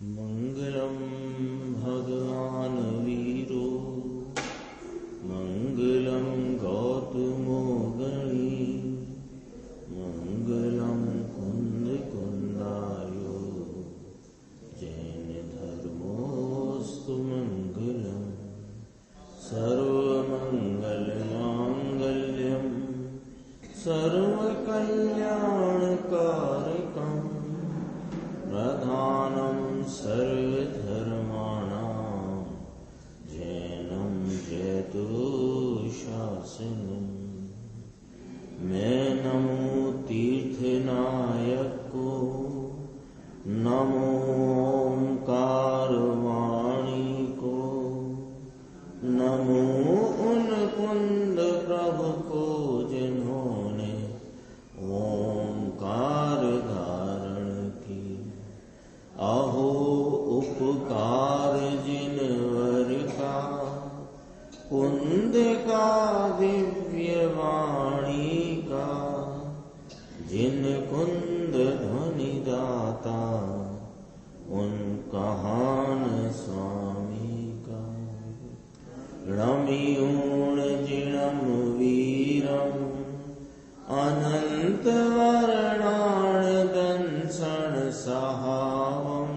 मंगलम भगवान वीरो मंगलम गौतमो गणी मंगलम कुंद कुंदायो जैन धर्मोस्तु मंगलम सर्वमंगल मांगल्यम सर्वकल्याणकारकम प्रधानम सर्वधर्माणां जैनम जयतु शासनम। मैं नमो तीर्थनायक को नमो ओंकार वाणी को नमो उन कुंद प्रभु को जिन्होंने ओंकार धारण की। अहो उपकार जिनवर का कुंद का दिव्य वाणी का जिन कुंद ध्वनि दाता उन कहान स्वामी का। रमियूण जिणम वीरम अनंत वर्णाण दंसन सहावम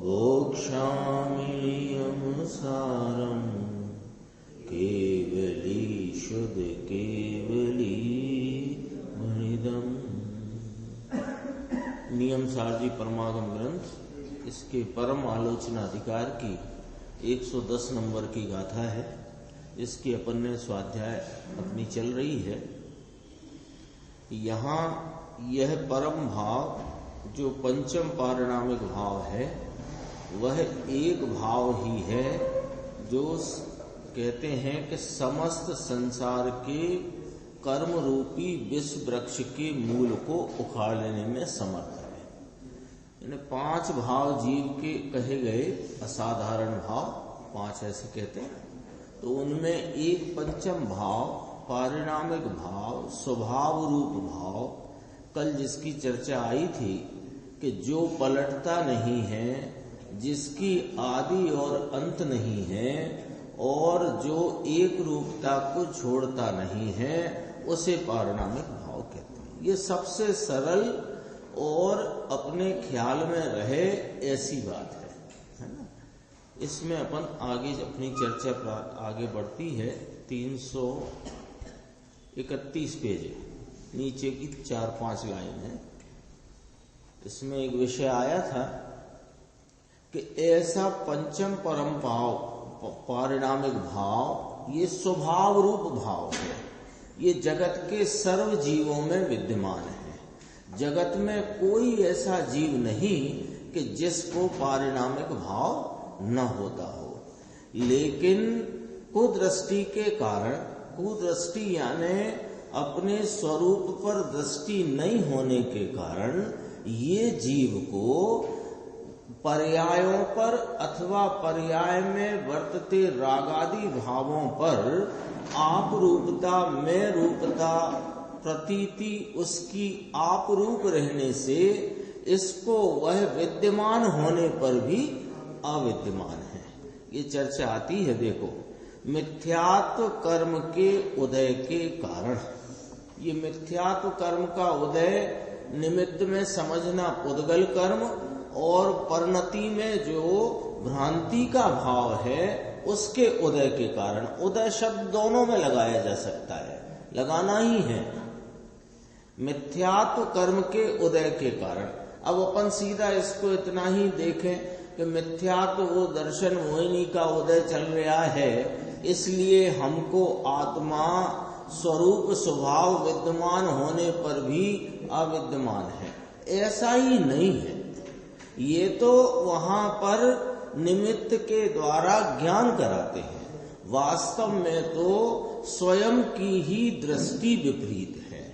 भोक्ष्याम्यहं सारम केवली शुद्ध केवली मृदम। नियम सारजी परमागम ग्रंथ इसके परम आलोचना अधिकार की 110 नंबर की गाथा है। इसकी अपन ने स्वाध्याय अपनी चल रही है। यहाँ यह परम भाव जो पंचम पारिणामिक भाव है वह एक भाव ही है जो कहते हैं कि समस्त संसार के कर्म रूपी विष वृक्ष के मूल को उखाड़ लेने में समर्थ है। यानी 5 भाव जीव के कहे गए असाधारण भाव 5 ऐसे कहते हैं। तो उनमें एक पंचम भाव पारिणामिक भाव स्वभाव रूप भाव कल जिसकी चर्चा आई थी कि जो पलटता नहीं है जिसकी आदि और अंत नहीं है और जो एक रूपता को छोड़ता नहीं है उसे पारिणामिक भाव कहते हैं। ये सबसे सरल और अपने ख्याल में रहे ऐसी बात है ना। इसमें अपन आगे अपनी चर्चा आगे बढ़ती है। 331 पेज है, नीचे की 4-5 लाइन है। इसमें एक विषय आया था कि ऐसा पंचम परम भाव पारिणामिक भाव ये स्वभाव रूप भाव है। ये जगत के सर्व जीवों में विद्यमान है। जगत में कोई ऐसा जीव नहीं कि जिसको पारिणामिक भाव न होता हो, लेकिन कुदृष्टि के कारण, कुदृष्टि यानी अपने स्वरूप पर दृष्टि नहीं होने के कारण ये जीव को पर्यायों पर अथवा पर्याय में वर्तते रागादि भावों पर आप रूपता में रूपता प्रतीति उसकी आप रूप रहने से इसको वह विद्यमान होने पर भी अविद्यमान है। ये चर्चा आती है। देखो, मिथ्यात्व कर्म के उदय के कारण, ये मिथ्यात्व कर्म का उदय निमित्त में समझना पुद्गल कर्म और परिणति में जो भ्रांति का भाव है उसके उदय के कारण। उदय शब्द दोनों में लगाया जा सकता है, लगाना ही है। मिथ्यात्व कर्म के उदय के कारण। अब अपन सीधा इसको इतना ही देखें कि मिथ्यात्व वो दर्शन मोहिनी का उदय चल रहा है, इसलिए हमको आत्मा स्वरूप स्वभाव विद्यमान होने पर भी अविद्यमान है, ऐसा ही नहीं है। ये तो वहां पर निमित्त के द्वारा ज्ञान कराते हैं। वास्तव में तो स्वयं की ही दृष्टि विपरीत है।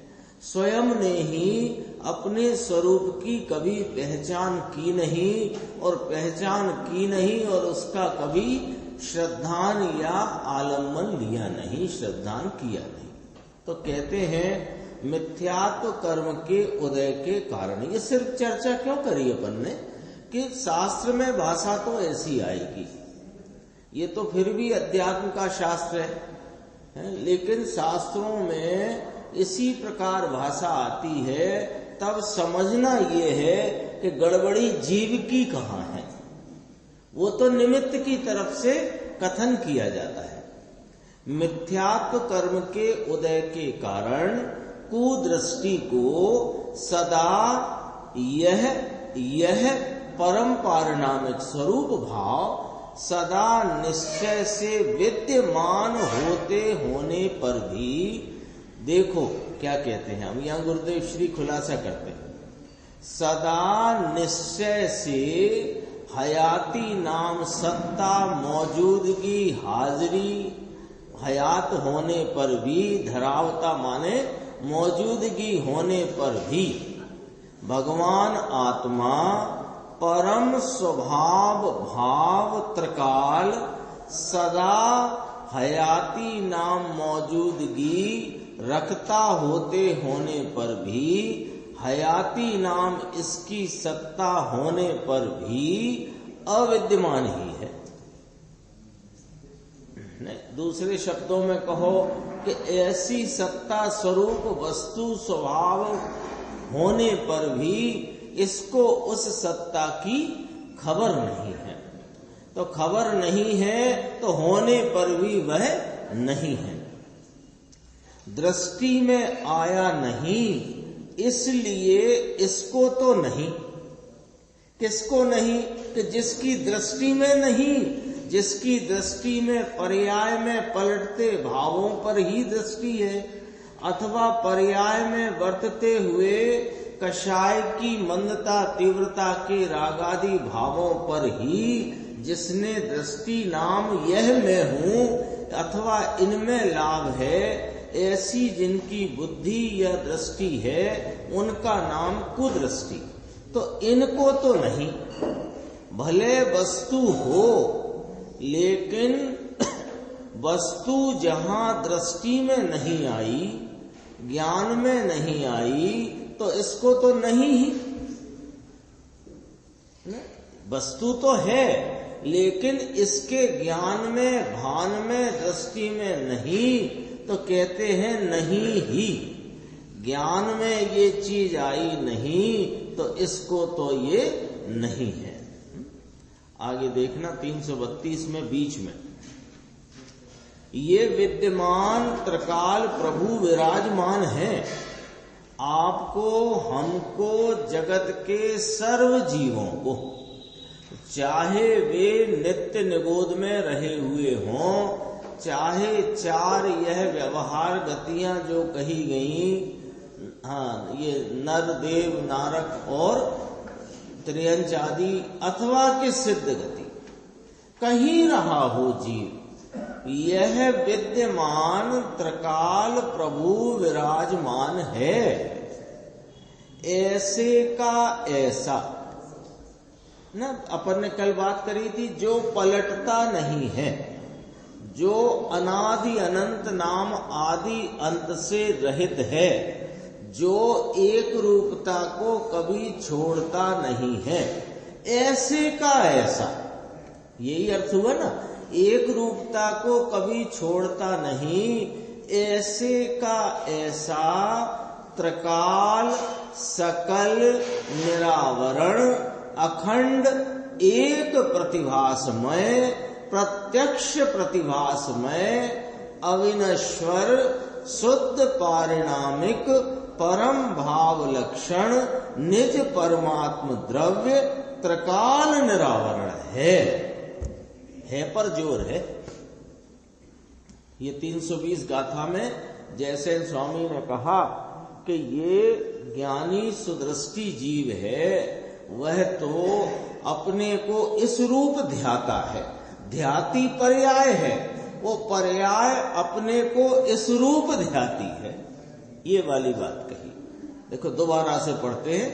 स्वयं ने ही अपने स्वरूप की कभी पहचान की नहीं और पहचान की नहीं और उसका कभी श्रद्धान या आलम्बन लिया नहीं, श्रद्धान किया नहीं। तो कहते हैं मिथ्यात्व कर्म के उदय के कारण। ये सिर्फ चर्चा क्यों करी अपन ने कि शास्त्र में भाषा तो ऐसी आएगी, ये तो फिर भी अध्यात्म का शास्त्र है, लेकिन शास्त्रों में इसी प्रकार भाषा आती है, तब समझना ये है कि गड़बड़ी जीव की कहाँ है। वो तो निमित्त की तरफ से कथन किया जाता है। मिथ्यात्व कर्म के उदय के कारण कुदृष्टि को सदा यह परम पारिणामिक स्वरूप भाव सदा निश्चय से विद्यमान होते होने पर भी, देखो क्या कहते हैं हम, यहाँ गुरुदेव श्री खुलासा करते हैं, सदा निश्चय से हयाती नाम सत्ता मौजूदगी हाजिरी, हयात होने पर भी, धरावता माने मौजूदगी होने पर भी भगवान आत्मा परम स्वभाव भाव त्रिकाल सदा हयाती नाम मौजूदगी रखता होते होने पर भी, हयाती नाम इसकी सत्ता होने पर भी अविद्यमान ही है। दूसरे शब्दों में कहो कि ऐसी सत्ता स्वरूप वस्तु स्वभाव होने पर भी इसको उस सत्ता की खबर नहीं है। तो खबर नहीं है तो होने पर भी वह नहीं है। दृष्टि में आया नहीं, इसलिए इसको तो नहीं। किसको नहीं? कि जिसकी दृष्टि में नहीं, जिसकी दृष्टि में पर्याय में पलटते भावों पर ही दृष्टि है, अथवा पर्याय में वर्तते हुए कषाय की मंदता तीव्रता के रागादि भावों पर ही जिसने दृष्टि नाम यह मैं हूं अथवा इनमें लाभ है, ऐसी जिनकी बुद्धि या दृष्टि है उनका नाम कुदृष्टि। तो इनको तो नहीं, भले वस्तु हो, लेकिन वस्तु जहां दृष्टि में नहीं आई, ज्ञान में नहीं आई, तो इसको तो नहीं ही। वस्तु तो है, लेकिन इसके ज्ञान में, भान में, दृष्टि में नहीं, तो कहते हैं नहीं ही। ज्ञान में ये चीज आई नहीं, तो इसको तो ये नहीं है। आगे देखना 332 में बीच में, ये विद्यमान त्रिकाल प्रभु विराजमान है, आपको, हमको, जगत के सर्व जीवों को, चाहे वे नित्य निगोद में रहे हुए हों, चाहे चार यह व्यवहार गतियां जो कही गई, हाँ, ये नर देव नारक और त्रियंच आदि, अथवा कि सिद्ध गति, कहीं रहा हो जीव, यह विद्यमान त्रिकाल प्रभु विराजमान है, ऐसे का ऐसा। ना अपन ने कल बात करी थी, जो पलटता नहीं है, जो अनादि अनंत नाम आदि अंत से रहित है, जो एक रूपता को कभी छोड़ता नहीं है, ऐसे का ऐसा। यही अर्थ हुआ ना, एक रूपता को कभी छोड़ता नहीं, ऐसे का ऐसा त्रिकाल सकल निरावरण अखंड एक प्रतिभासमय प्रत्यक्ष प्रतिभासमय अविनश्वर शुद्ध पारिणामिक परम भाव लक्षण निज परमात्म द्रव्य त्रिकाल निरावरण है पर जोर है। ये 320 गाथा में जैसे स्वामी ने कहा कि ये ज्ञानी सुदृष्टि जीव है, वह तो अपने को इस रूप ध्याता है, ध्याति पर्याय है, वो पर्याय अपने को इस रूप ध्याती है। ये वाली बात कही। देखो दोबारा से पढ़ते हैं,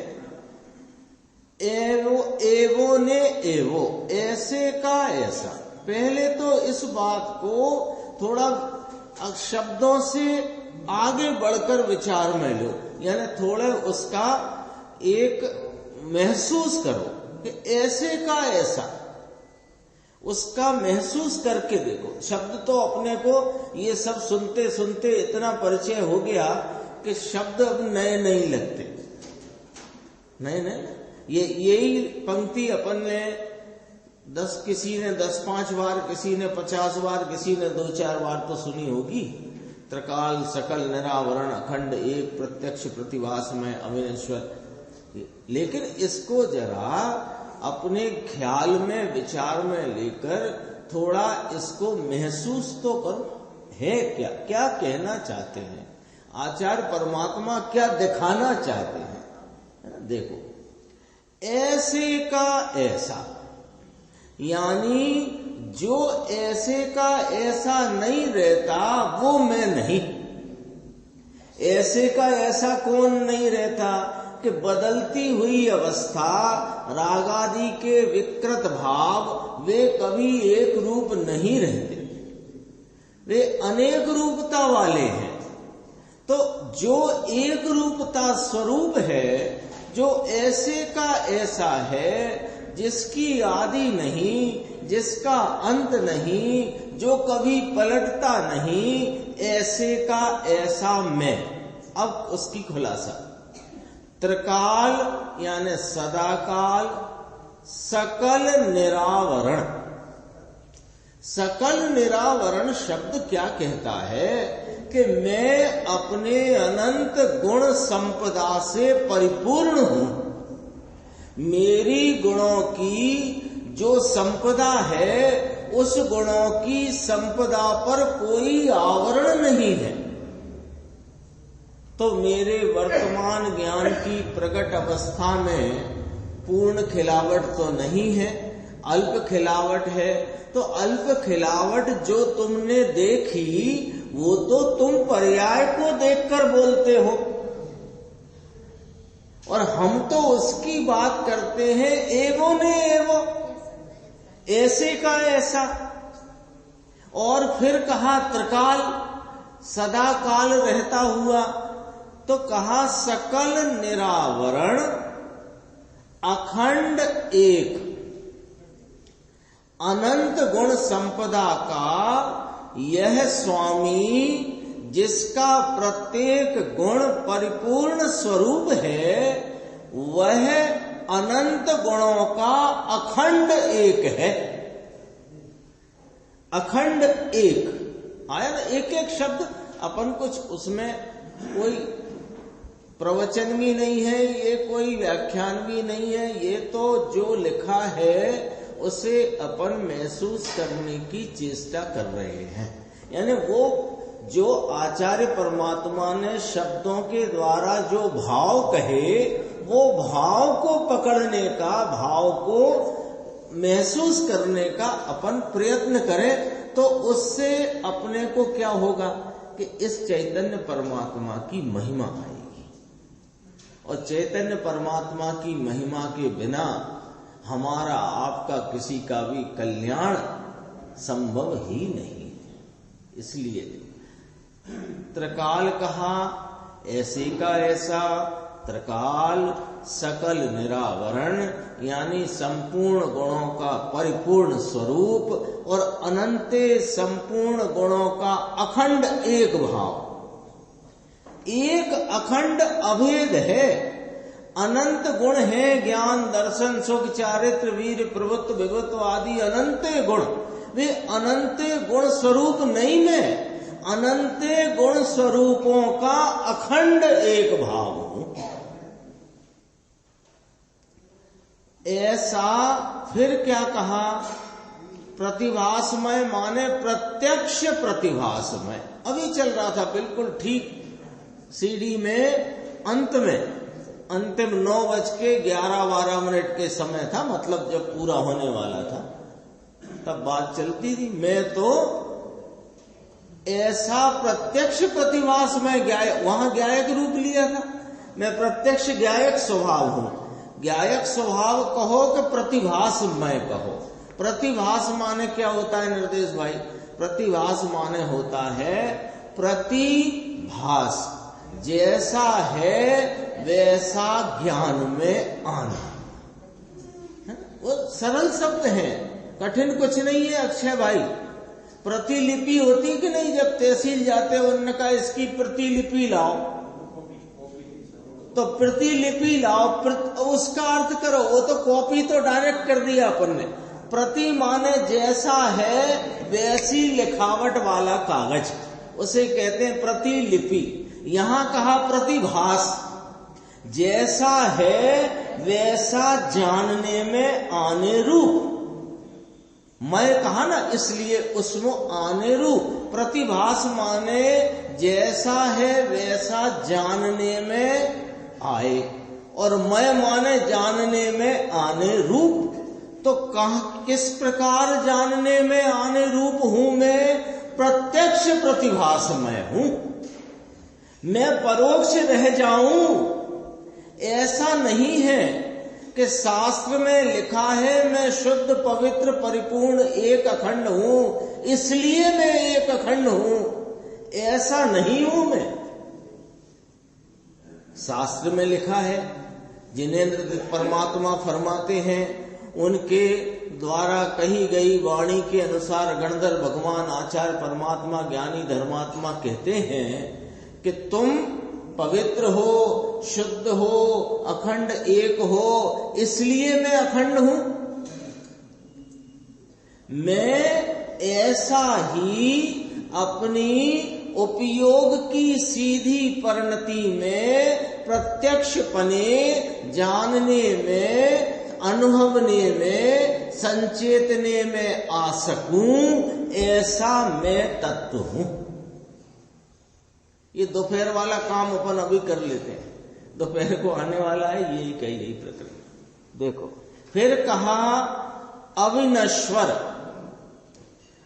एवो एवो ने एवो, ऐसे का ऐसा। पहले तो इस बात को थोड़ा शब्दों से आगे बढ़कर विचार में लो, यानी थोड़े उसका एक महसूस करो कि ऐसे का ऐसा, उसका महसूस करके देखो। शब्द तो अपने को ये सब सुनते सुनते इतना परिचय हो गया कि शब्द अब नए नहीं लगते, नए। यही पंक्ति अपन ने किसी ने 10-5 बार, किसी ने 50 बार, किसी ने 2-4 बार तो सुनी होगी। त्रिकाल सकल निरावरण अखंड एक प्रत्यक्ष प्रतिभास में अविनश्वर। लेकिन इसको जरा अपने ख्याल में, विचार में लेकर थोड़ा इसको महसूस तो करो, है क्या कहना चाहते हैं आचार्य परमात्मा, क्या दिखाना चाहते हैं। देखो, ऐसे का ऐसा, यानी जो ऐसे का ऐसा नहीं रहता वो मैं नहीं। ऐसे का ऐसा कौन नहीं रहता कि बदलती हुई अवस्था, रागादि के विकृत भाव, वे कभी एक रूप नहीं रहते, वे अनेक रूपता वाले हैं। तो जो एक रूपता स्वरूप है, जो ऐसे का ऐसा है, जिसकी आदि नहीं, जिसका अंत नहीं, जो कभी पलटता नहीं, ऐसे का ऐसा मैं। अब उसकी खुलासा, त्रिकाल यानी सदाकाल, सकल निरावरण। सकल निरावरण शब्द क्या कहता है कि मैं अपने अनंत गुण संपदा से परिपूर्ण हूं। मेरी गुणों की जो संपदा है, उस गुणों की संपदा पर कोई आवरण नहीं है। तो मेरे वर्तमान ज्ञान की प्रकट अवस्था में पूर्ण खिलावट तो नहीं है, अल्प खिलावट है। तो अल्प खिलावट जो तुमने देखी, वो तो तुम पर्याय को देखकर बोलते हो, और हम तो उसकी बात करते हैं एवो ने एवो, ऐसे का ऐसा। और फिर कहा त्रिकाल, सदा काल रहता हुआ, तो कहा सकल निरावरण अखंड एक, अनंत गुण संपदा का यह स्वामी, जिसका प्रत्येक गुण परिपूर्ण स्वरूप है, वह अनंत गुणों का अखंड एक है। अखंड एक आया ना, एक एक शब्द। अपन कुछ उसमें कोई प्रवचन भी नहीं है, ये कोई व्याख्यान भी नहीं है, ये तो जो लिखा है उसे अपन महसूस करने की चेष्टा कर रहे हैं। यानी वो जो आचार्य परमात्मा ने शब्दों के द्वारा जो भाव कहे, वो भाव को पकड़ने का, भाव को महसूस करने का अपन प्रयत्न करें, तो उससे अपने को क्या होगा कि इस चैतन्य परमात्मा की महिमा आएगी। और चैतन्य परमात्मा की महिमा के बिना हमारा, आपका, किसी का भी कल्याण संभव ही नहीं। इसलिए त्रिकाल कहा, ऐसे का ऐसा। त्रिकाल सकल निरावरण, यानी संपूर्ण गुणों का परिपूर्ण स्वरूप, और अनंते संपूर्ण गुणों का अखंड एक भाव। एक अखंड अभेद है। अनंत गुण है, ज्ञान दर्शन सुख चारित्र वीर प्रभुत्व विभुत्व आदि अनंते गुण। वे अनंते गुण स्वरूप नहीं में, अनंते गुण स्वरूपों का अखंड एक भाव हूं। ऐसा फिर क्या कहा, प्रतिभासमय माने प्रत्यक्ष प्रतिभासमय। अभी चल रहा था बिल्कुल ठीक सीडी में अंत में, अंतिम 9:11-12 के समय था, मतलब जब पूरा होने वाला था तब बात चलती थी। मैं तो ऐसा प्रत्यक्ष प्रतिभास में वहां ज्ञायक रूप लिया था। मैं प्रत्यक्ष ज्ञायक स्वभाव हूं। ज्ञायक स्वभाव कहो कि प्रतिभास मैं कहो। प्रतिभास माने क्या होता है निर्देश भाई? प्रतिभास माने होता है प्रतिभास, जैसा है वैसा ज्ञान में आना, है? वो सरल शब्द है, कठिन कुछ नहीं है अक्षय भाई। प्रतिलिपि होती कि नहीं, जब तहसील जाते हो उन्होंने कहा इसकी प्रतिलिपि लाओ, तो प्रतिलिपि लाओ, उसका अर्थ करो। वो तो कॉपी तो डायरेक्ट कर दिया अपन ने। प्रति माने जैसा है वैसी लिखावट वाला कागज, उसे कहते हैं प्रतिलिपि। यहां कहा प्रतिभास, जैसा है वैसा जानने में आने रूप। मैं कहा ना, इसलिए उसमें आने रूप। प्रतिभास माने जैसा है वैसा जानने में आए, और मैं माने जानने में आने रूप। तो किस प्रकार जानने में आने रूप हूं मैं? प्रत्यक्ष प्रतिभास मैं हूं। मैं परोक्ष रह जाऊं ऐसा नहीं है कि शास्त्र में लिखा है मैं शुद्ध पवित्र परिपूर्ण एक अखंड हूं इसलिए मैं एक अखंड हूं, ऐसा नहीं हूं मैं। शास्त्र में लिखा है, जिनेंद्र परमात्मा फरमाते हैं, उनके द्वारा कही गई वाणी के अनुसार गणधर भगवान आचार्य परमात्मा ज्ञानी धर्मात्मा कहते हैं कि तुम पवित्र हो, शुद्ध हो, अखंड एक हो, इसलिए मैं अखंड हूं। मैं ऐसा ही अपनी उपयोग की सीधी परिणति में, प्रत्यक्षपने, जानने में, अनुभवने में, संचेतने में आ सकूं, ऐसा मैं तत्व हूं। ये दोपहर वाला काम अपन अभी कर लेते हैं, दोपहर को आने वाला है, यही कही गई प्रक्रिया। देखो फिर कहा अविनश्वर।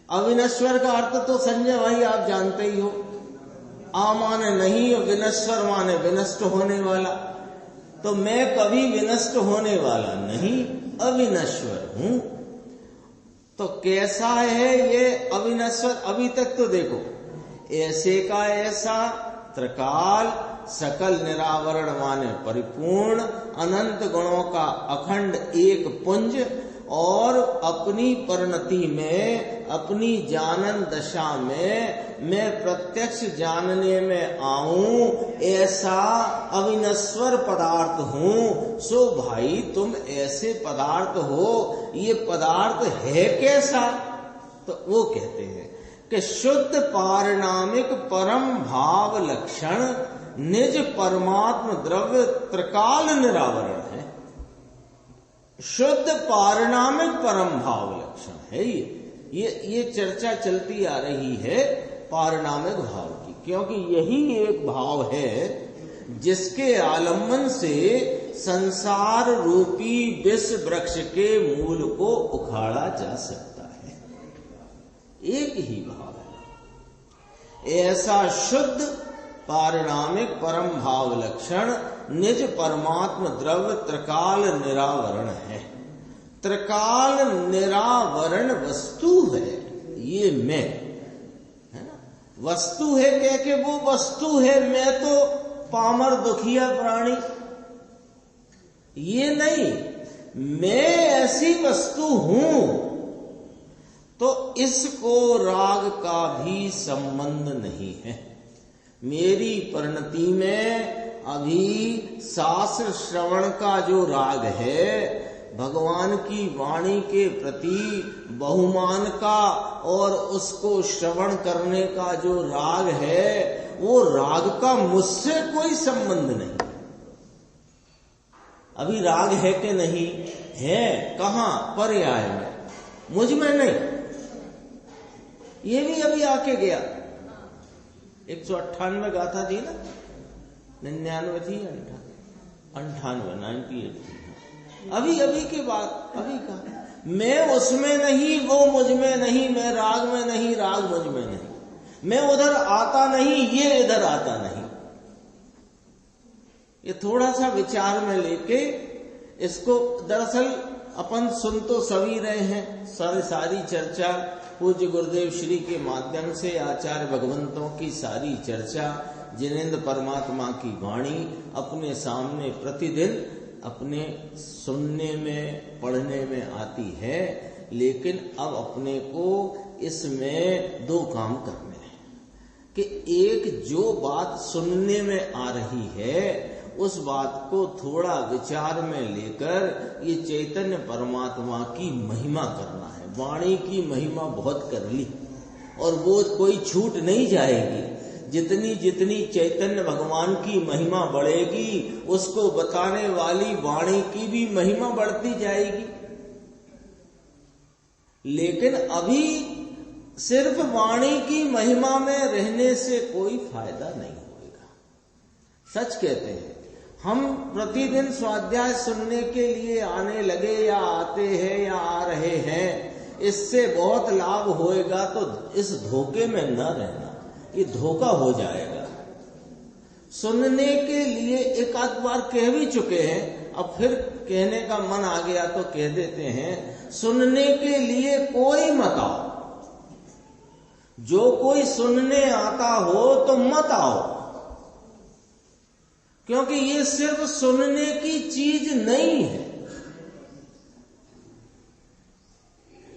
अविनश्वर का अर्थ तो संजय भाई आप जानते ही हो। आ माने नहीं, विनश्वर माने विनष्ट होने वाला। तो मैं कभी विनष्ट होने वाला नहीं, अविनश्वर हूं। तो कैसा है ये अविनश्वर? अभी तक तो देखो, ऐसे का ऐसा, त्रिकाल, सकल निरावरण माने परिपूर्ण, अनंत गुणों का अखंड एक पुंज, और अपनी परिणति में, अपनी जानन दशा में मैं प्रत्यक्ष जानने में आऊं, ऐसा अविनश्वर पदार्थ हूं। सो भाई तुम ऐसे पदार्थ हो, ये पदार्थ है कैसा? तो वो कहते हैं कि शुद्ध पारिणामिक परम भाव लक्षण निज परमात्म द्रव्य त्रिकाल निरावरण है। शुद्ध पारिणामिक परम भाव लक्षण है ये चर्चा चलती आ रही है पारिणामिक भाव की, क्योंकि यही एक भाव है जिसके आलम्बन से संसार रूपी विष वृक्ष के मूल को उखाड़ा जा सकता है। एक ही भाव है। ऐसा शुद्ध पारिणामिक परम भाव लक्षण निज परमात्म द्रव्य त्रिकाल निरावरण है। त्रिकाल निरावरण वस्तु है, ये मैं है ना। वस्तु है कह के वो वस्तु है, मैं तो पामर दुखिया प्राणी, ये नहीं। मैं ऐसी वस्तु हूं तो इसको राग का भी संबंध नहीं है। मेरी परिणति में अभी शास्त्र श्रवण का जो राग है, भगवान की वाणी के प्रति बहुमान का और उसको श्रवण करने का जो राग है, वो राग का मुझसे कोई संबंध नहीं। अभी राग है कि नहीं है? कहां? पर्याय में, मुझ में नहीं। ये भी अभी आके गया। 198 गाथा थी ना, 99 थी, 98 थी। अभी के बाद अभी का मैं उसमें नहीं, वो मुझ में नहीं, मैं राग में नहीं, राग मुझ में नहीं, मैं उधर आता नहीं, ये इधर आता नहीं। ये थोड़ा सा विचार में लेके इसको, दरअसल अपन सुन तो सभी रहे हैं, सारी चर्चा पूज्य गुरुदेव श्री के माध्यम से, आचार्य भगवंतों की सारी चर्चा, जिनेंद्र परमात्मा की वाणी अपने सामने प्रतिदिन अपने सुनने में पढ़ने में आती है, लेकिन अब अपने को इसमें दो काम करने हैं कि एक जो बात सुनने में आ रही है उस बात को थोड़ा विचार में लेकर ये चैतन्य परमात्मा की महिमा करना है। वाणी की महिमा बहुत कर ली और वो कोई छूट नहीं जाएगी। जितनी जितनी चैतन्य भगवान की महिमा बढ़ेगी उसको बताने वाली वाणी की भी महिमा बढ़ती जाएगी। लेकिन अभी सिर्फ वाणी की महिमा में रहने से कोई फायदा नहीं होगा। सच कहते हैं, हम प्रतिदिन स्वाध्याय सुनने के लिए आने लगे या आते हैं या आ रहे हैं, इससे बहुत लाभ होएगा तो इस धोखे में न रहना, ये धोखा हो जाएगा। सुनने के लिए एक आध बार कह भी चुके हैं, अब फिर कहने का मन आ गया तो कह देते हैं, सुनने के लिए कोई मत आओ। जो कोई सुनने आता हो तो मत आओ, क्योंकि ये सिर्फ सुनने की चीज नहीं है।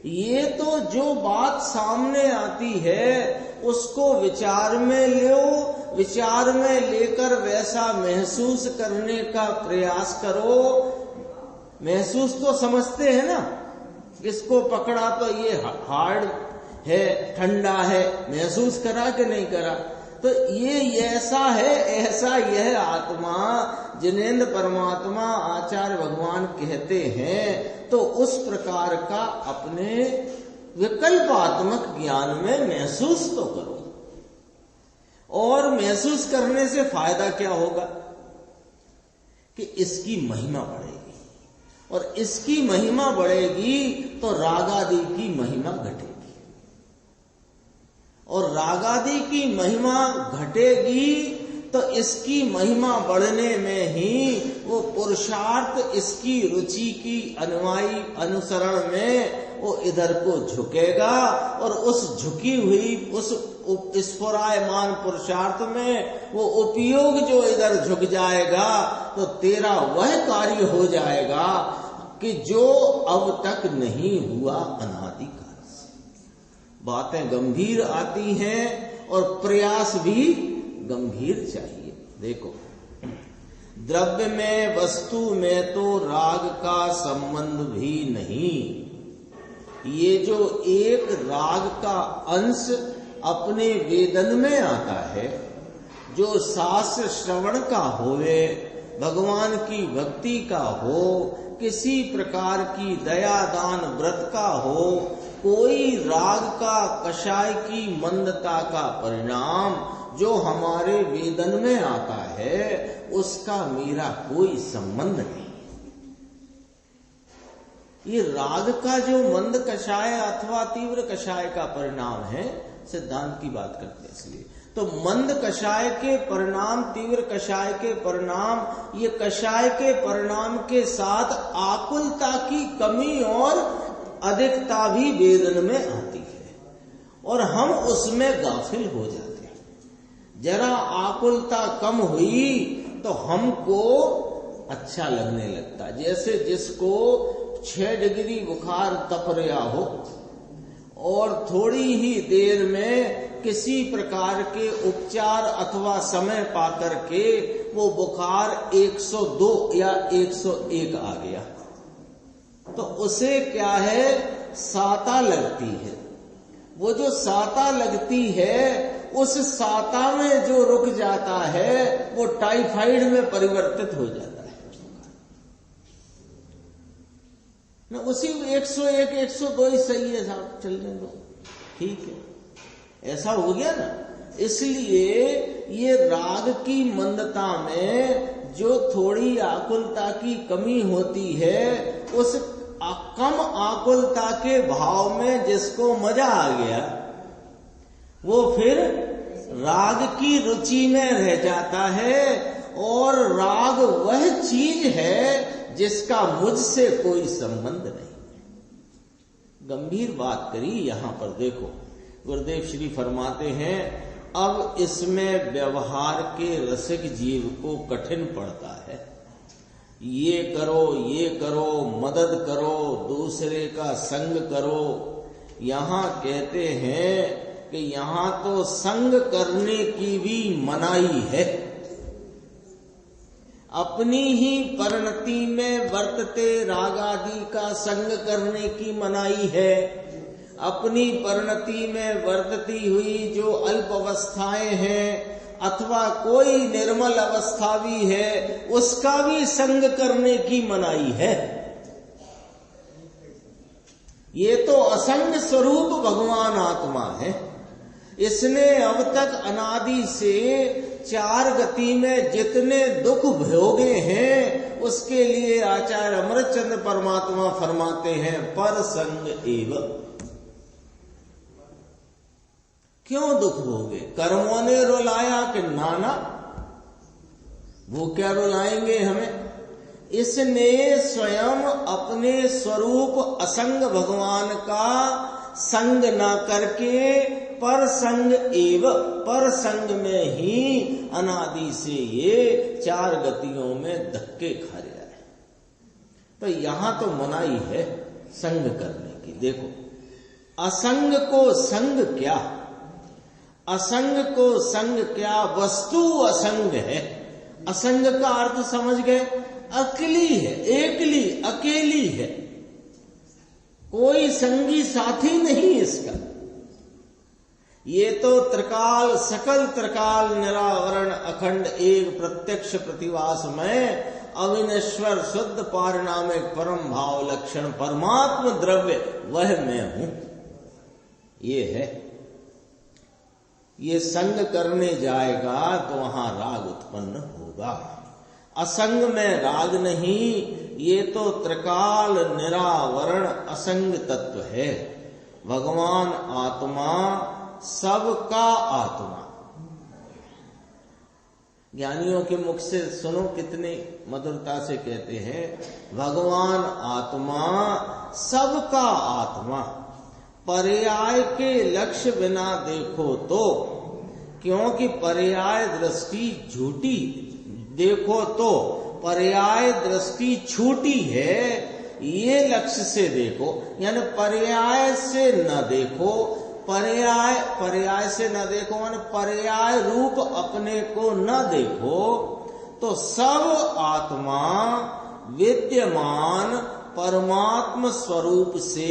ये तो जो बात सामने आती है उसको विचार में लो, विचार में लेकर वैसा महसूस करने का प्रयास करो। महसूस तो समझते हैं ना, इसको पकड़ा तो ये हार्ड है, ठंडा है, महसूस करा कि नहीं करा। तो ये ऐसा है, ऐसा यह आत्मा जिनेन्द्र परमात्मा आचार्य भगवान कहते हैं, तो उस प्रकार का अपने विकल्पात्मक ज्ञान में महसूस तो करो। और महसूस करने से फायदा क्या होगा कि इसकी महिमा बढ़ेगी, और इसकी महिमा बढ़ेगी तो रागादि की महिमा घटेगी, और रागादि की महिमा घटेगी तो इसकी महिमा बढ़ने में ही वो पुरुषार्थ इसकी रुचि की अनुयायी अनुसरण में वो इधर को झुकेगा, और उस झुकी हुई उस स्फुरायमान पुरुषार्थ में वो उपयोग जो इधर झुक जाएगा तो तेरा वह कार्य हो जाएगा कि जो अब तक नहीं हुआ अनादिकाल से। बातें गंभीर आती हैं और प्रयास भी गंभीर चाहिए। देखो, द्रव्य में वस्तु में तो राग का संबंध भी नहीं। ये जो एक राग का अंश अपने वेदन में आता है, जो शास्त्र श्रवण का होवे, भगवान की भक्ति का हो, किसी प्रकार की दया दान व्रत का हो, कोई राग का कषाय की मंदता का परिणाम जो हमारे वेदन में आता है, उसका मेरा कोई संबंध नहीं। ये राग का जो मंद कषाय अथवा तीव्र कषाय का परिणाम है, सिद्धांत की बात करते हैं इसलिए, तो मंद कषाय के परिणाम, तीव्र कषाय के परिणाम, ये कषाय के परिणाम के साथ आकुलता की कमी और अधिकता भी वेदन में आती है, और हम उसमें गाफिल हो जाते हैं। जरा आकुलता कम हुई तो हमको अच्छा लगने लगता, जैसे जिसको 6 डिग्री बुखार तप रहा हो और थोड़ी ही देर में किसी प्रकार के उपचार अथवा समय पाकर के वो बुखार 102 या 101 आ गया, तो उसे क्या है, साता लगती है। वो जो साता लगती है, उस साता में जो रुक जाता है वो टाइफाइड में परिवर्तित हो जाता है ना। उसी 101 102 ही सही है साहब, चलने दो, ठीक है, ऐसा हो गया ना। इसलिए ये राग की मंदता में जो थोड़ी आकुलता की कमी होती है, उस कम आकुलता के भाव में जिसको मजा आ गया, वो फिर राग की रुचि में रह जाता है, और राग वह चीज है जिसका मुझसे कोई संबंध नहीं। गंभीर बात करी यहां पर। देखो, गुरुदेव श्री फरमाते हैं, अब इसमें व्यवहार के रसिक जीव को कठिन पड़ता है। ये करो, मदद करो, दूसरे का संग करो। यहां कहते हैं कि यहां तो संग करने की भी मनाही है। अपनी ही परिणति में वर्तते राग आदि का संग करने की मनाही है। अपनी परिणति में वर्तती हुई जो अल्प अवस्थाएं हैं अथवा कोई निर्मल अवस्था भी है, उसका भी संग करने की मनाही है। ये तो असंग स्वरूप भगवान आत्मा है। इसने अब तक अनादि से 4 गति में जितने दुख भोगे हैं, उसके लिए आचार्य अमृतचंद्र परमात्मा फरमाते हैं पर संग एवं। क्यों दुख भोगे? कर्मों ने रुलाया कि नाना, वो क्या रुलाएंगे हमें? इसने स्वयं अपने स्वरूप असंग भगवान का संग न करके पर संग एवं, पर संग में ही अनादि से ये 4 गतियों में धक्के खा रहा है। तो यहां तो मनाही है संग करने की। देखो, असंग को संग क्या, असंग को संग क्या, वस्तु असंग है। असंग का अर्थ समझ गए? अकेली है, एकली, अकेली है, कोई संगी साथी नहीं इसका। ये तो त्रिकाल, सकल त्रिकाल निरावरण अखंड एक प्रत्यक्ष प्रतिवास में अविनश्वर शुद्ध पारिणामिक परम भाव लक्षण परमात्म द्रव्य वह मैं हूं, ये है। ये संग करने जाएगा तो वहां राग उत्पन्न होगा। असंग में राग नहीं, ये तो त्रिकाल निरावरण असंग तत्व है। भगवान आत्मा सबका आत्मा। ज्ञानियों के मुख से सुनो कितने मधुरता से कहते हैं, भगवान आत्मा सबका आत्मा। पर्याय के लक्ष्य बिना देखो तो, क्योंकि पर्याय दृष्टि झूठी, देखो तो पर्याय दृष्टि छूटी है, ये लक्ष्य से देखो। यानी पर्याय से न देखो, पर्याय से न देखो माने पर्याय रूप अपने को न देखो, तो सब आत्मा विद्यमान परमात्म स्वरूप से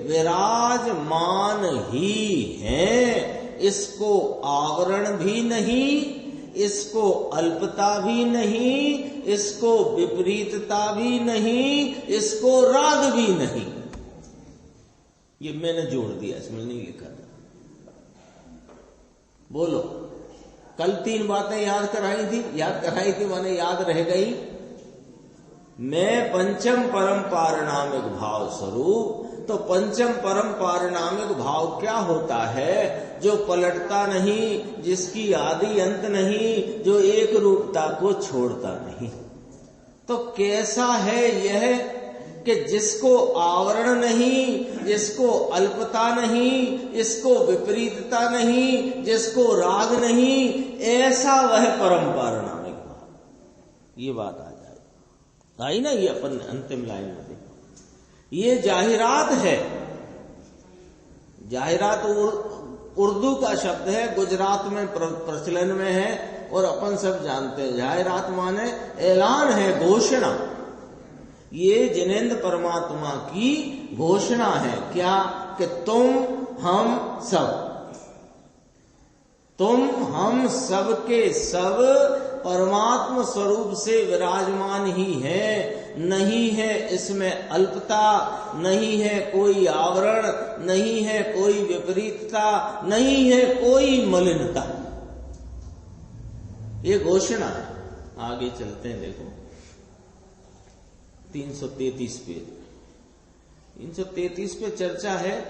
विराजमान ही है। इसको आवरण भी नहीं, इसको अल्पता भी नहीं, इसको विपरीतता भी नहीं, इसको राग भी नहीं। ये मैंने जोड़ दिया, इसमें नहीं लिखा। बोलो, कल 3 बातें याद कराई थी माने याद रह गई। मैं पंचम परम पारिणामिक भाव स्वरूप। तो पंचम परम पारिणामिक भाव क्या होता है? जो पलटता नहीं, जिसकी आदि अंत नहीं, जो एक रूपता को छोड़ता नहीं। तो कैसा है यह कि जिसको आवरण नहीं, जिसको अल्पता नहीं, इसको विपरीतता नहीं, जिसको राग नहीं, ऐसा वह परम पारिणामिक भाव। ये बात आई ना, ये अपन अंतिम लाइन में देखो। ये जाहिरात है। जाहिरात उर्दू का शब्द है, गुजरात में प्रचलन में है और अपन सब जानते हैं। जाहिरात माने ऐलान है, घोषणा। ये जिनेंद्र परमात्मा की घोषणा है। क्या? कि तुम हम सब के सब परमात्म स्वरूप से विराजमान ही है। नहीं है इसमें अल्पता, नहीं है कोई आवरण, नहीं है कोई विपरीतता, नहीं है कोई मलिनता। ये घोषणा है। आगे चलते हैं, देखो 333 पेज। 333 पे चर्चा है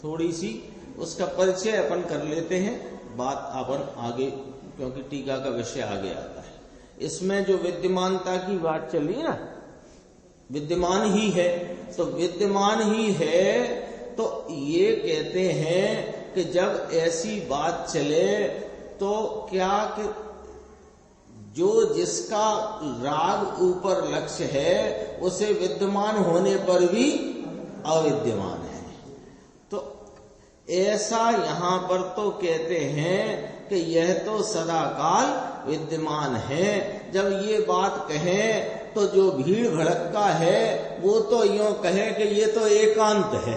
थोड़ी सी, उसका परिचय अपन कर लेते हैं, बात अपन आगे, क्योंकि टीका का विषय आगे आता है। इसमें जो विद्यमानता की बात चली ना, विद्यमान ही है, तो विद्यमान ही है, तो ये कहते हैं कि जब ऐसी बात चले तो क्या कि जो जिसका राग ऊपर लक्ष्य है उसे विद्यमान होने पर भी अविद्यमान है। तो ऐसा यहां पर तो कहते हैं कि यह तो सदाकाल विद्यमान है। जब ये बात कहें तो जो भीड़ भड़का है वो तो यूं कहे कि ये तो एकांत है,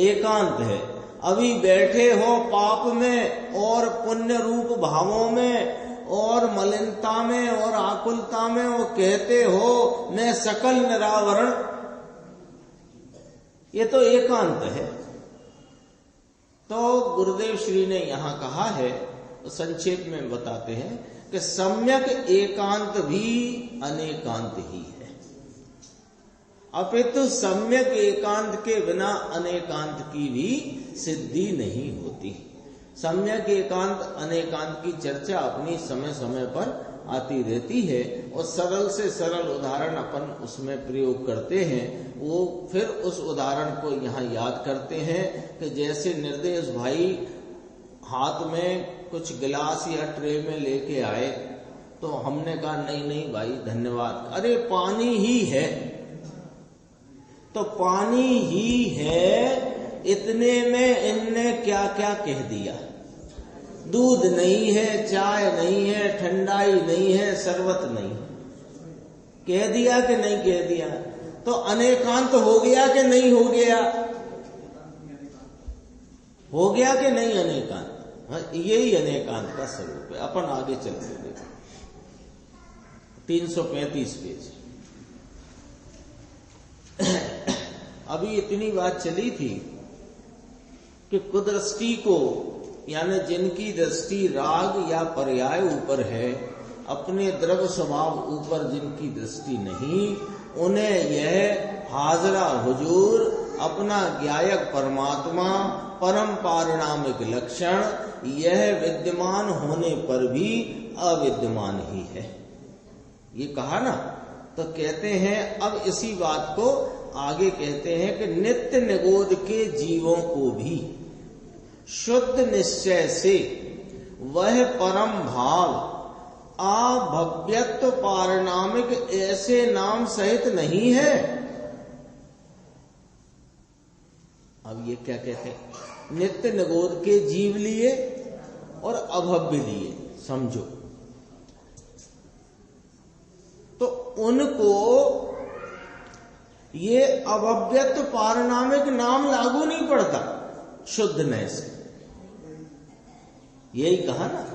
एकांत है। अभी बैठे हो पाप में और पुण्य रूप भावों में और मलिनता में और आकुलता में, वो कहते हो मैं सकल निरावरण, ये तो एकांत है। तो गुरुदेव श्री ने यहां कहा है, संक्षेप में बताते हैं कि सम्यक एकांत भी अनेकांत ही है, अपितु सम्यक एकांत के बिना अनेकांत की भी सिद्धि नहीं होती। सम्यक एकांत अनेकांत की चर्चा अपनी समय समय पर आती रहती है और सरल से सरल उदाहरण अपन उसमें प्रयोग करते हैं। वो फिर उस उदाहरण को यहाँ याद करते हैं कि जैसे निर्देश भाई हाथ में कुछ गिलास या ट्रे में लेके आए तो हमने कहा नहीं नहीं भाई धन्यवाद, अरे पानी ही है। तो पानी ही है इतने में इनने क्या क्या कह दिया, दूध नहीं है, चाय नहीं है, ठंडाई नहीं है, शरबत नहीं, कह दिया कि नहीं कह दिया। तो अनेकांत हो गया कि नहीं हो गया, हो गया कि नहीं अनेकांत। यही अनेकांत का स्वरूप है। अपन आगे चलते देखो 335 पेज। अभी इतनी बात चली थी कि कुदृष्टि को, यानी जिनकी दृष्टि राग या पर्याय ऊपर है, अपने द्रव्य स्वभाव ऊपर जिनकी दृष्टि नहीं, उन्हें यह हाजरा हुजूर अपना ज्ञायक परमात्मा परम पारिणामिक लक्षण यह विद्यमान होने पर भी अविद्यमान ही है। ये कहा ना, तो कहते हैं अब इसी बात को आगे कहते हैं कि नित्य निगोद के जीवों को भी शुद्ध निश्चय से वह परम भाव अभव्यत्व पारिणामिक ऐसे नाम सहित नहीं है। अब ये क्या कहते हैं, नित्य निगोद के जीव लिए और अभव्य लिए, समझो। तो उनको ये अभव्यत्व पारिणामिक नाम लागू नहीं पड़ता शुद्धनय से, यही कहा ना,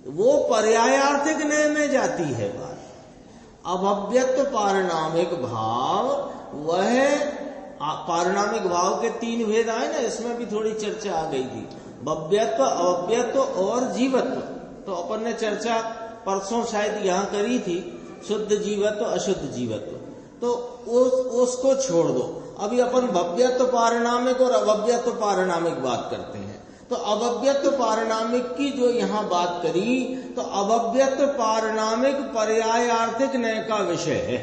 वो पर्यायार्थिक नय में जाती है बात। अभव्यत्व पारिणामिक भाव, वह पारिणामिक भाव के 3 भेद आए ना, इसमें भी थोड़ी चर्चा आ गई थी, भव्यत्व, अभव्यत्व और जीवत्व। तो अपन ने चर्चा परसों शायद यहां करी थी, शुद्ध जीवत्व अशुद्ध जीवत्व। तो उसको छोड़ दो, अभी अपन भव्यत्व पारिणामिक और अभव्यत्व पारिणामिक बात करते हैं। तो अभव्यत्व पारिणामिक की जो यहां बात करी, तो अभव्यत्व पारिणामिक पर्यायार्थिक नय का विषय है,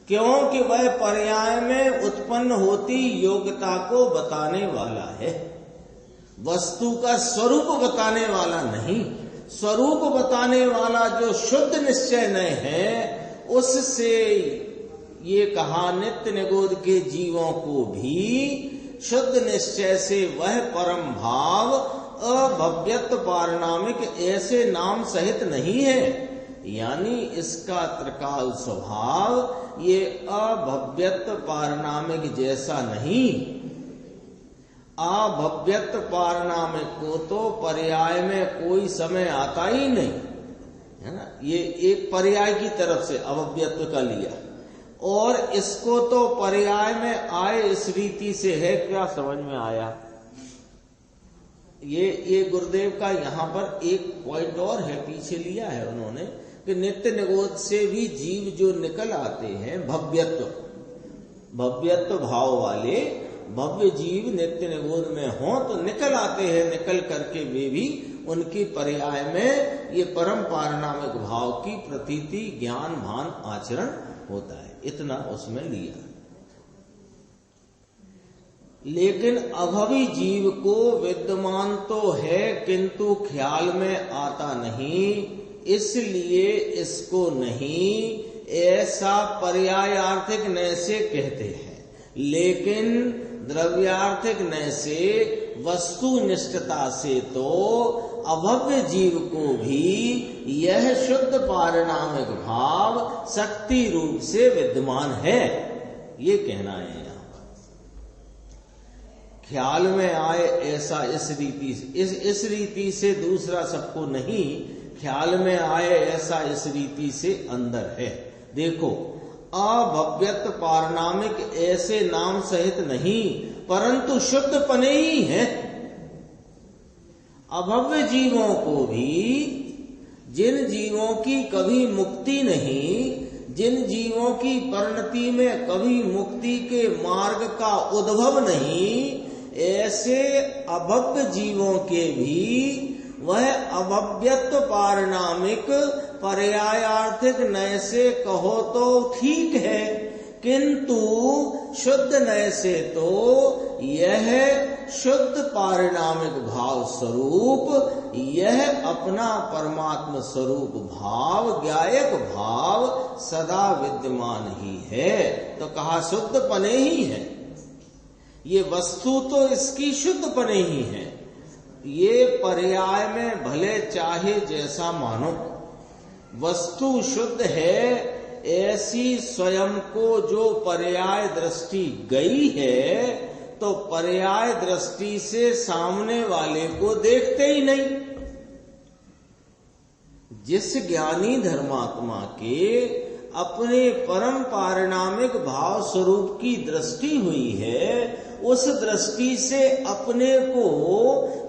क्योंकि वह पर्याय में उत्पन्न होती योग्यता को बताने वाला है, वस्तु का स्वरूप बताने वाला नहीं। स्वरूप बताने वाला जो शुद्ध निश्चय नय है, उससे ये कहा नित्य निगोद के जीवों को भी शुद्ध निश्चय से वह परम भाव अभव्यत्व पारिणामिक ऐसे नाम सहित नहीं है। यानी इसका त्रिकाल स्वभाव ये अभव्यत्व पारिणामिक जैसा नहीं। अभव्यत्व पारिणामिक को तो पर्याय में कोई समय आता ही नहीं है ना, ये एक पर्याय की तरफ से अभव्यत्व का लिया, और इसको तो पर्याय में आए इस रीति से है। क्या समझ में आया? ये गुरुदेव का यहाँ पर एक पॉइंट और है, पीछे लिया है उन्होंने, कि नित्य निगोद से भी जीव जो निकल आते हैं भव्यत्व भाव वाले भव्य जीव नित्य निगोद में हो तो निकल आते हैं, निकल करके वे भी उनकी पर्याय में ये परम पारिणामिक भाव की प्रतीति ज्ञान भान आचरण होता है, इतना उसमें लिया। लेकिन अभवी जीव को विद्यमान तो है किंतु ख्याल में आता नहीं, इसलिए इसको नहीं ऐसा पर्यायार्थिक नय से कहते हैं, लेकिन द्रव्यार्थिक नय से वस्तुनिष्ठता से तो अभव्य जीव को भी यह शुद्ध पारिणामिक भाव शक्ति रूप से विद्यमान है, ये कहना है यहाँ पर। ख्याल में आए ऐसा इस रीति से, इस रीति से दूसरा सबको नहीं, ख्याल में आए ऐसा इस रीति से अंदर है। देखो, अभव्यत पारिणामिक ऐसे नाम सहित नहीं, परंतु शुद्ध पने ही है। अभव्य जीवों को भी, जिन जीवों की कभी मुक्ति नहीं, जिन जीवों की परिणति में कभी मुक्ति के मार्ग का उद्भव नहीं, ऐसे अभव्य जीवों के भी वह अभव्यत्व पारिणामिक पर्यायार्थिक नय से कहो तो ठीक है, किंतु शुद्ध नय से तो यह शुद्ध पारिणामिक भाव स्वरूप, यह अपना परमात्म स्वरूप भाव, ज्ञायक भाव सदा विद्यमान ही है। तो कहा शुद्ध पने ही है। ये वस्तु तो इसकी शुद्ध पने ही है। ये पर्याय में भले चाहे जैसा मानो, वस्तु शुद्ध है ऐसी स्वयं को जो पर्याय दृष्टि गई है, तो पर्याय दृष्टि से सामने वाले को देखते ही नहीं। जिस ज्ञानी धर्मात्मा के अपने परम पारिणामिक भाव स्वरूप की दृष्टि हुई है, उस दृष्टि से अपने को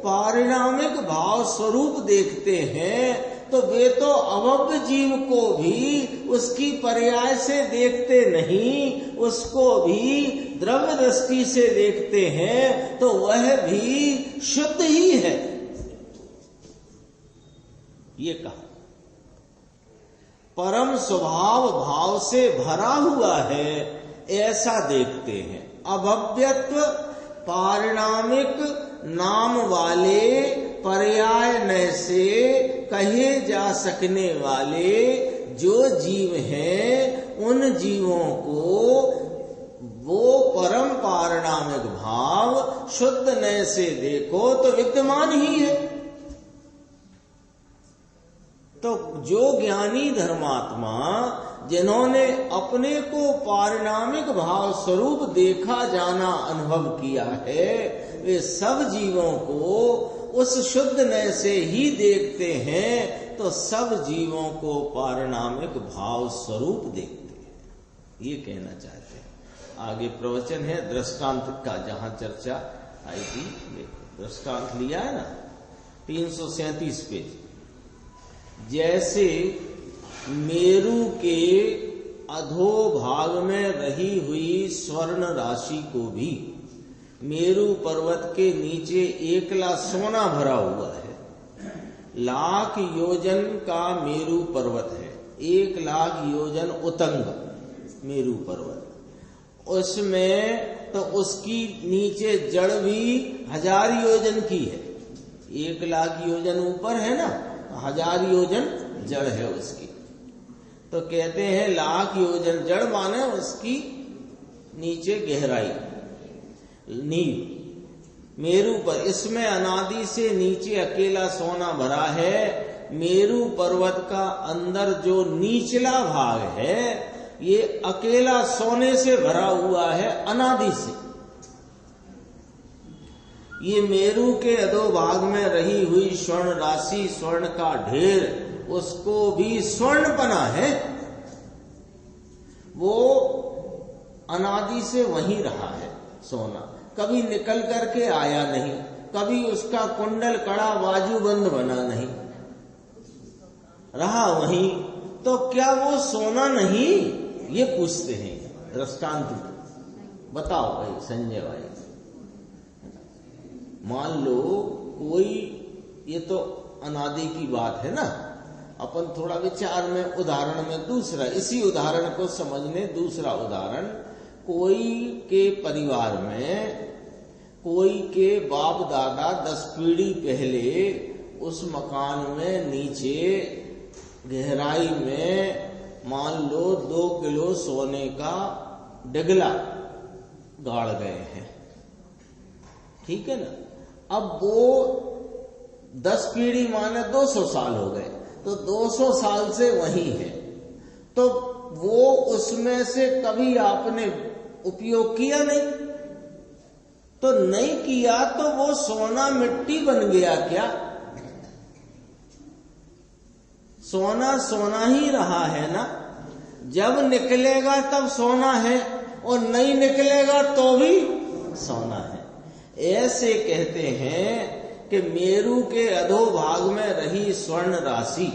पारिणामिक भाव स्वरूप देखते हैं, तो वे तो अभव्य जीव को भी उसकी पर्याय से देखते नहीं, उसको भी द्रव्य दृष्टि से देखते हैं, तो वह भी शुद्ध ही है, ये कहा। परम स्वभाव भाव से भरा हुआ है ऐसा देखते हैं। अभव्यत्व पारिणामिक नाम वाले पर्याय नय से कहे जा सकने वाले जो जीव हैं, उन जीवों को वो परम पारिणामिक भाव शुद्ध नय से देखो तो विद्यमान ही है। तो जो ज्ञानी धर्मात्मा जिन्होंने अपने को पारिणामिक भाव स्वरूप देखा जाना अनुभव किया है, वे सब जीवों को उस शुद्ध नय से ही देखते हैं, तो सब जीवों को पारिणामिक भाव स्वरूप देखते हैं, ये कहना चाहते हैं। आगे प्रवचन है दृष्टांत का, जहां चर्चा आई थी। देखो दृष्टांत लिया है ना, 337 पेज। जैसे मेरु के अधोभाग में रही हुई स्वर्ण राशि को भी मेरु पर्वत के नीचे एकला सोना भरा हुआ है। 1,00,000 योजन का मेरु पर्वत है, 1,00,000 योजन उतंग मेरु पर्वत। उसमें तो उसकी नीचे जड़ भी 1000 योजन की है। 1,00,000 योजन ऊपर है ना, 1000 योजन जड़ है उसकी। तो कहते हैं 1,00,000 योजन जड़ माने उसकी नीचे गहराई, नींव मेरु पर। इसमें अनादि से नीचे अकेला सोना भरा है। मेरु पर्वत का अंदर जो निचला भाग है, ये अकेला सोने से भरा हुआ है अनादि से। ये मेरु के अधोभाग में रही हुई स्वर्ण राशि, स्वर्ण का ढेर, उसको भी स्वर्ण बना है। वो अनादि से वहीं रहा है सोना, कभी निकल करके आया नहीं, कभी उसका कुंडल कड़ा बाजूबंद बना नहीं, रहा वहीं। तो क्या वो सोना नहीं? ये पूछते हैं दृष्टांत। बताओ भाई संजय भाई, मान लो कोई, ये तो अनादि की बात है ना, अपन थोड़ा विचार में उदाहरण में दूसरा, इसी उदाहरण को समझने दूसरा उदाहरण। कोई के परिवार में कोई के बाप दादा 10 पीढ़ी पहले उस मकान में नीचे गहराई में मान लो 2 किलो सोने का डिगला गाड़ गए हैं, ठीक है ना। अब वो 10 पीढ़ी माने 200 साल हो गए, तो 200 साल से वही है, तो वो उसमें से कभी आपने उपयोग किया नहीं, तो नहीं किया तो वो सोना मिट्टी बन गया क्या? सोना सोना ही रहा है ना। जब निकलेगा तब सोना है और नहीं निकलेगा तो भी सोना है। ऐसे कहते हैं कि मेरु के अधोभाग में रही स्वर्ण राशि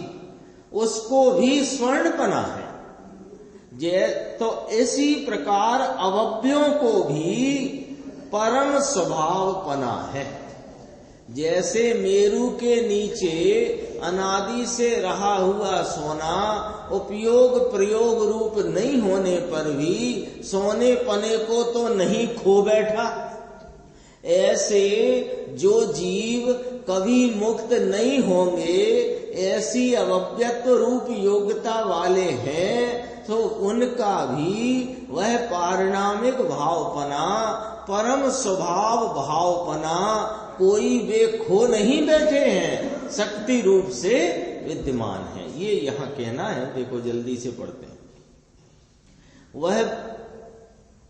उसको भी स्वर्ण बना है। तो इसी प्रकार अवयवों को भी परम स्वभाव पना है। जैसे मेरु के नीचे अनादि से रहा हुआ सोना उपयोग प्रयोग रूप नहीं होने पर भी सोने पने को तो नहीं खो बैठा, ऐसे जो जीव कभी मुक्त नहीं होंगे ऐसी अवयत्व रूप योग्यता वाले हैं, तो उनका भी वह पारिणामिक भावपना परम स्वभाव भावपना कोई वे खो नहीं बैठे हैं, शक्ति रूप से विद्यमान है। ये यहां कहना है, देखो जल्दी से पढ़ते हैं। वह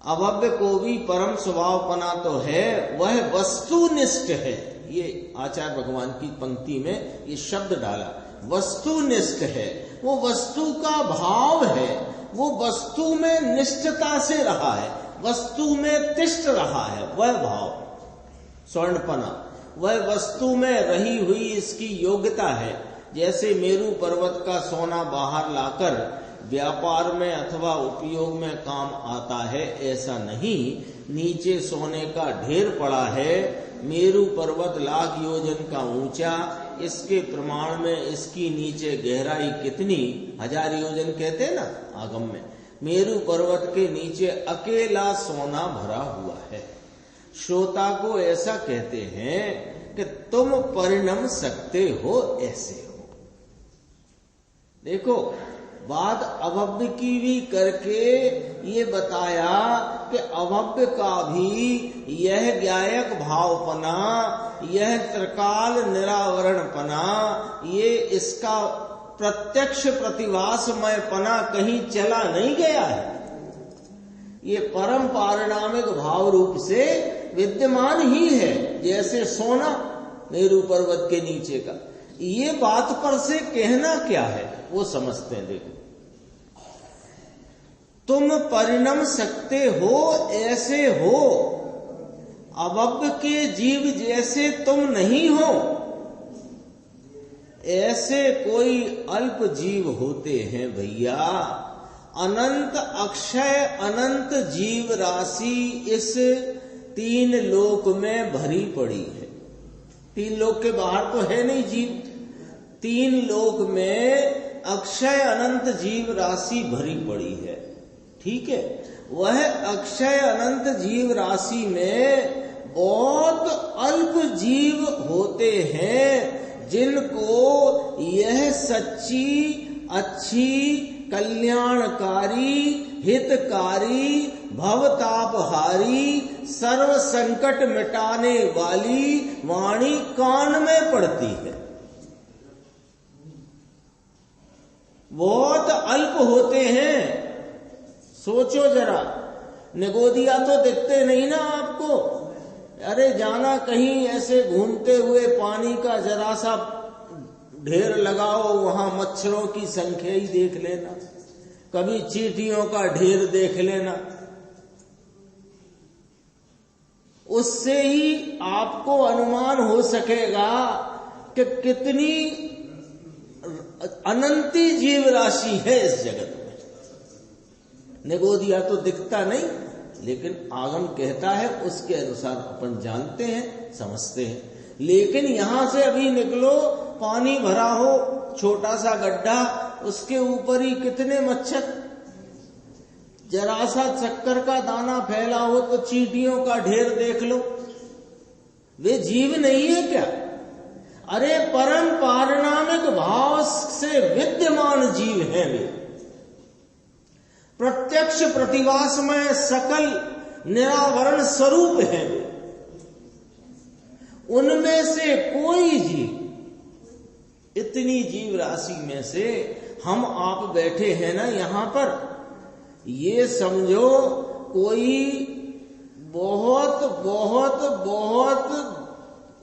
अवयव को भी परम स्वभावपना तो है, वह वस्तुनिष्ठ है। ये आचार्य भगवान की पंक्ति में ये शब्द डाला, वस्तुनिष्ठ है। वो वस्तु का भाव है, वो वस्तु में निष्ठता से रहा है, वस्तु में तिष्ठ रहा है, वह भाव स्वर्णपना, वह वस्तु में रही हुई इसकी योग्यता है। जैसे मेरु पर्वत का सोना बाहर लाकर व्यापार में अथवा उपयोग में काम आता है, ऐसा नहीं। नीचे सोने का ढेर पड़ा है, मेरु पर्वत लाख योजन का ऊंचा, इसके प्रमाण में इसकी नीचे गहराई कितनी 1000 योजन कहते हैं ना आगम में। मेरु पर्वत के नीचे अकेला सोना भरा हुआ है। श्रोता को ऐसा कहते हैं कि तुम परिणम सकते हो, ऐसे हो। देखो बात अवयव की भी करके ये बताया कि अवयव का भी यह ज्ञायक भावपना, यह त्रिकाल निरावरणपना, ये इसका प्रत्यक्ष प्रतिभासमय पना कहीं चला नहीं गया है। ये परम पारिणामिक भाव रूप से विद्यमान ही है, जैसे सोना मेरु पर्वत के नीचे का। ये बात पर से कहना क्या है वो समझते हैं। देखो, तुम परिणम सकते हो, ऐसे हो। अवयव के जीव जैसे तुम नहीं हो, ऐसे कोई अल्प जीव होते हैं भैया। अनंत अक्षय अनंत जीव राशि इस 3 लोक में भरी पड़ी है। 3 लोक के बाहर तो है नहीं जीव, 3 लोक में अक्षय अनंत जीव राशि भरी पड़ी है, ठीक है। वह अक्षय अनंत जीव राशि में बहुत अल्प जीव होते हैं जिनको यह सच्ची अच्छी कल्याणकारी हितकारी भवतापहारी सर्व संकट मिटाने वाली वाणी कान में पड़ती है। बहुत अल्प होते हैं। सोचो जरा, निगोदिया तो दिखते नहीं ना आपको। अरे जाना कहीं ऐसे घूमते हुए पानी का जरा सा ढेर लगाओ, वहां मच्छरों की संख्या ही देख लेना, कभी चींटियों का ढेर देख लेना, उससे ही आपको अनुमान हो सकेगा कि कितनी अनंती जीव राशि है इस जगत में। निगोदिया तो दिखता नहीं, लेकिन आगम कहता है, उसके अनुसार अपन जानते हैं, समझते हैं। लेकिन यहां से अभी निकलो, पानी भरा हो, छोटा सा गड्ढा, उसके ऊपर ही कितने मच्छर, जरा सा चक्कर का दाना फैला हो तो चींटियों का ढेर देख लो। वे जीव नहीं है क्या? अरे परम पारिणामिक भाव से विद्यमान जीव हैं वे, प्रत्यक्ष प्रतिभासमय सकल निरावरण स्वरूप है वे। उनमें से कोई जीव, इतनी जीव राशि में से हम आप बैठे हैं ना यहां पर, ये समझो कोई बहुत बहुत बहुत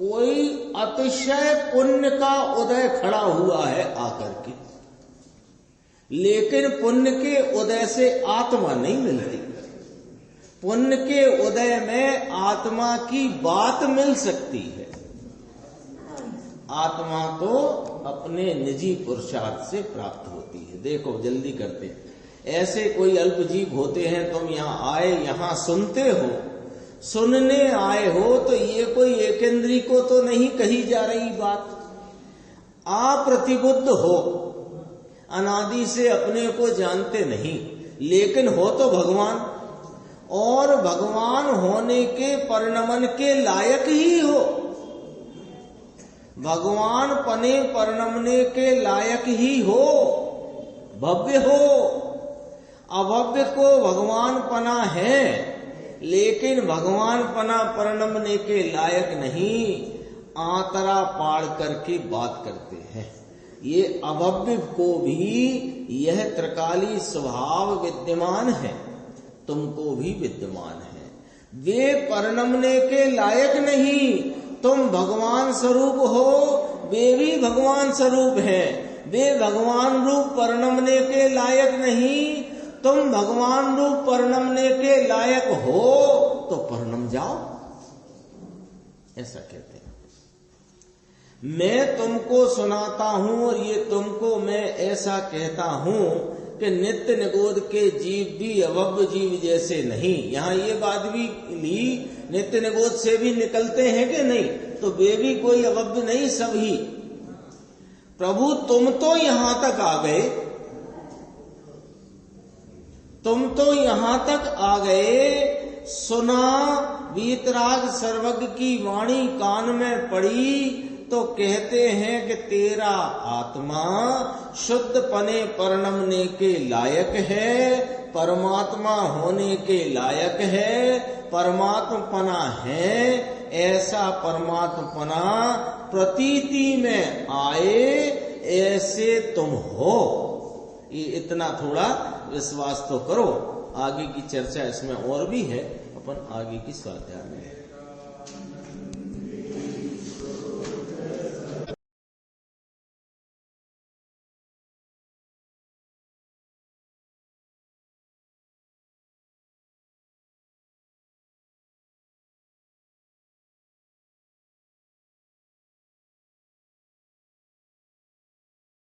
कोई अतिशय पुण्य का उदय खड़ा हुआ है आकर के, लेकिन पुण्य के उदय से आत्मा नहीं मिलती। पुण्य के उदय में आत्मा की बात मिल सकती है। आत्मा तो अपने निजी पुरुषार्थ से प्राप्त होती है। देखो जल्दी करते हैं, ऐसे कोई अल्पजीव होते हैं, तुम यहाँ आए, यहाँ सुनते हो, सुनने आए हो, तो ये कोई एकेंद्री को तो नहीं कही जा रही बात। आप प्रतिबुद्ध हो, अनादि से अपने को जानते नहीं, लेकिन हो तो भगवान, और भगवान होने के परिणमन के लायक ही हो। भगवान पने परिणमने के लायक ही हो, भव्य हो। अभव्य को भगवान पना है, लेकिन भगवान पना परिणमने के लायक नहीं। आंतरा पाड़ करके बात करते हैं। ये अभव्य को भी यह त्रिकाली स्वभाव विद्यमान है, तुमको भी विद्यमान है। वे परिणमने के लायक नहीं, तुम भगवान स्वरूप हो, वे भी भगवान स्वरूप है। वे भगवान रूप परिणमने के लायक नहीं, तुम भगवान रूप परिणमने के लायक हो, तो परिणम जाओ, ऐसा कहते हैं। मैं तुमको सुनाता हूं और ये तुमको मैं ऐसा कहता हूं कि नित्य निगोद के जीव भी अभव्य जीव जैसे नहीं। यहाँ ये बात भी ली, नित्य निगोद से भी निकलते हैं कि नहीं, तो वे भी कोई अभव्य नहीं, सभी। प्रभु तुम तो यहां तक आ गए, तुम तो यहां तक आ गए, सुना, वीतराग सर्वज्ञ की वाणी कान में पड़ी, तो कहते हैं कि तेरा आत्मा शुद्ध पने परिणमने के लायक है, परमात्मा होने के लायक है, परमात्मपना है। ऐसा परमात्मपना प्रतीति में आए, ऐसे तुम हो। ये इतना थोड़ा विश्वास तो करो। आगे की चर्चा इसमें और भी है, अपन आगे की स्वाध्याय में